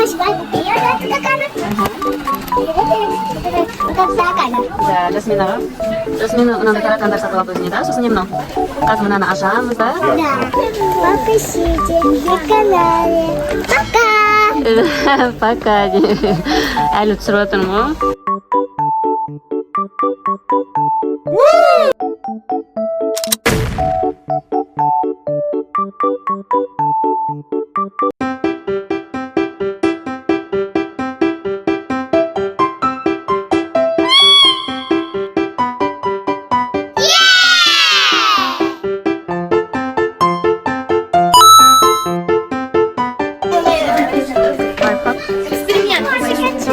Да, Жасмина. Жасмина nanti kantor satu waktu ini, dah. Susahnya no. Как мы на Ашан, да? Да. Подпишите на канале. Пока. Пока. Әлі түсіріп отырмын ғой.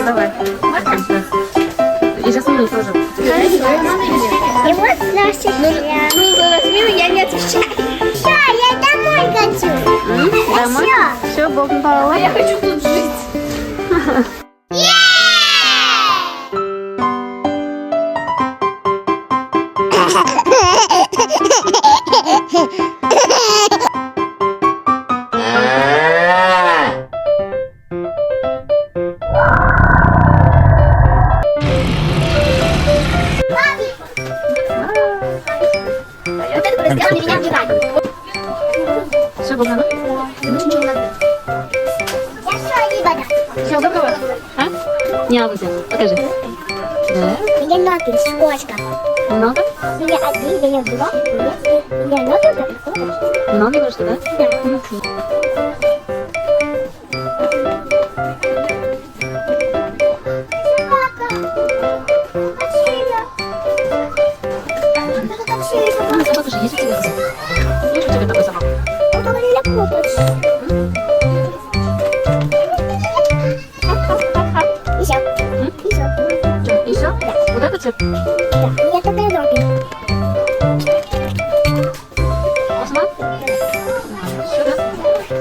Давай. И Жасмин тоже. И вот наша семья. Жасмину я не отвечаю. Все, я домой хочу. Домой? Все, Бог не А я хочу тут жить. Сделали меня внимание. Все, Бог надо? Ничего надо. Я все, и вода. Все, доброго. А? Не обузи. Покажи. Да. У меня ноги, сколько? Много? У меня один, у меня два. У меня ноги, так сколько? Много вышли, да? Да. Собака же есть у тебя собака? Есть у тебя такой собака? Еще. И все? Вот это цвет? Да. У меня такая ноги. Осма? Сюда?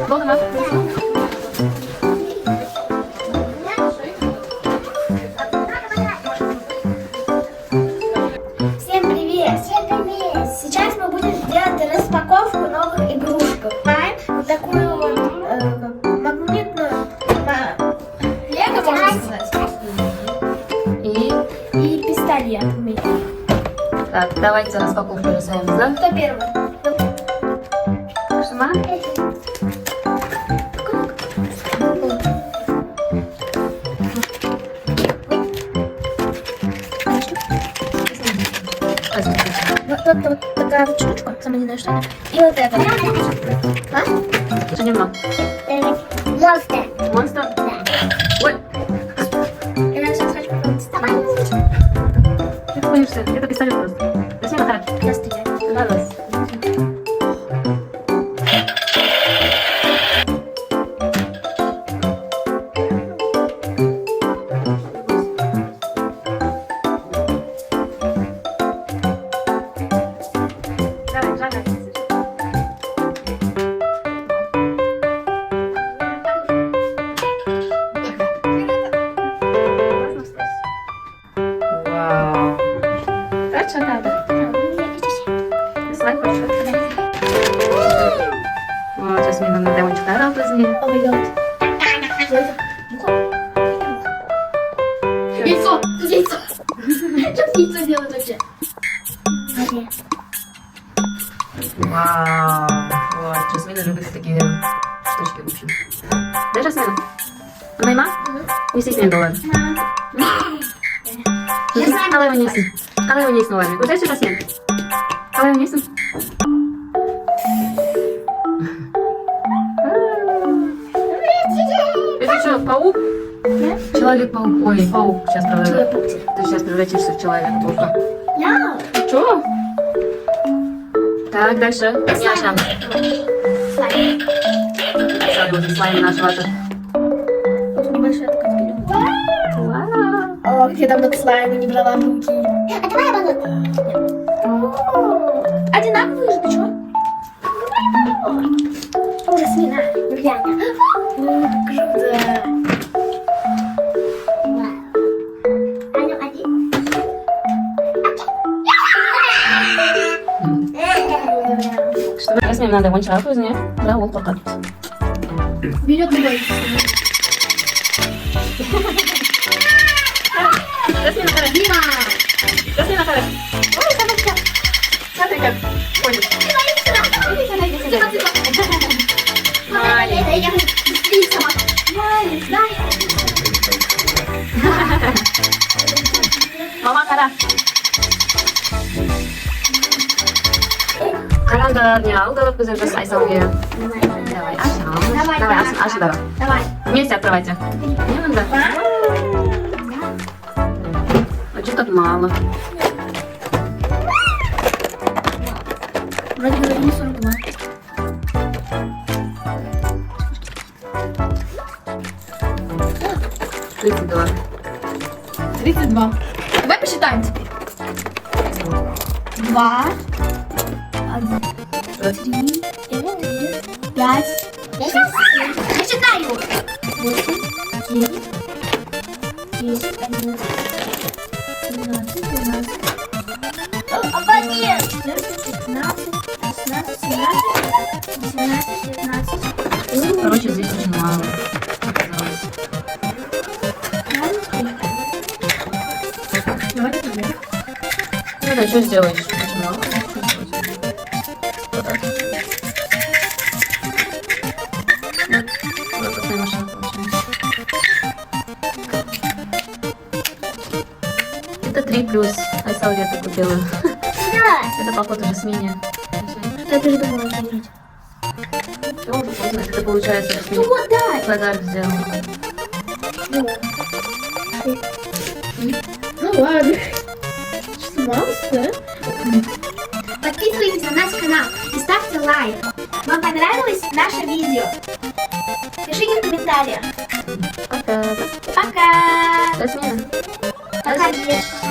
Долго? Всем привет! Всем привет. Сейчас мы будем делать распаковку новых игрушек. Знаем вот такую вот магнитную лего, можно сказать, и пистолет у меня. Так, давайте распаковку рисуем, да? Кто первый? Сама? Вот такая вот штучка, самодельная штука. И вот это. А? Что немного? Монстр. Монстр? Ой, Я сейчас хочу попробовать. ты боишься? Это пистолет просто. Возьми на характер. Я стреляю. Давай. Давай, Жанна. Вау. Так, что надо? Слайд хочешь? Вот, сейчас мне надо девочку разные. О май гад. Яйцо! Яйцо! Что яйцо делает вообще? Вау. Вот, Жасмина любит такие штучки, в общем. Да, Жасмина? Найма? Неси $7. Kalau yang nyisi, kalau yang nyisi nolanya, udah sudah siap. Kalau yang nyisi, это что, паук? Человек-паук, ой, паук. Сейчас ты сейчас превратишься в человека-паука. Что? Так, дальше. Няша. Слайм. Вот слайм наш ватер. Вот небольшая такая берем. Вау. О, как я давно слайма не брала в руки. А давай я могу. Одинаковые же, ты чего? О, Жасмина. Глянь. Круто. А ну, один. Что возьмем, надо вон человеку из нее. Да, вот пока. Берет любой. Дима. Сейчас мне Наталья. Ой, собачка. Смотри, как ходит. Маленькая. Я быстрее собака. Маленькая. Мама, Кара. Каранда дня, головку зажжешь, Айсалге. Давай, Аша. Давай, Аша, давай. Давай. Вместе открывайте. Не надо. А что так мало? Вроде бы не 42. $32. 32. Давай посчитаем теперь. 2, 1, 3, 5, 6, 7. Я считаю. 8, 9, 10, 11, 12, 13. Обалдеть! 15, 16, 17, 18, 19. Короче, здесь очень мало. оказалось. Давай тебе. Ну да, что сделаешь? Очень мало. Вот так. Вот такая машина получилась. Это 3 плюс. Айсалвету купила. Да. Это походу Жасмине. Я передумала играть. Чего уже поздно? Это получается Жасмине. Ну да. Подарок сделала. Ну ладно. Сломался, да? Подписывайтесь на наш канал и ставьте лайк. Вам понравилось наше видео? Пишите в комментариях. Пока. Пока! Жасмина. Пока, девочки.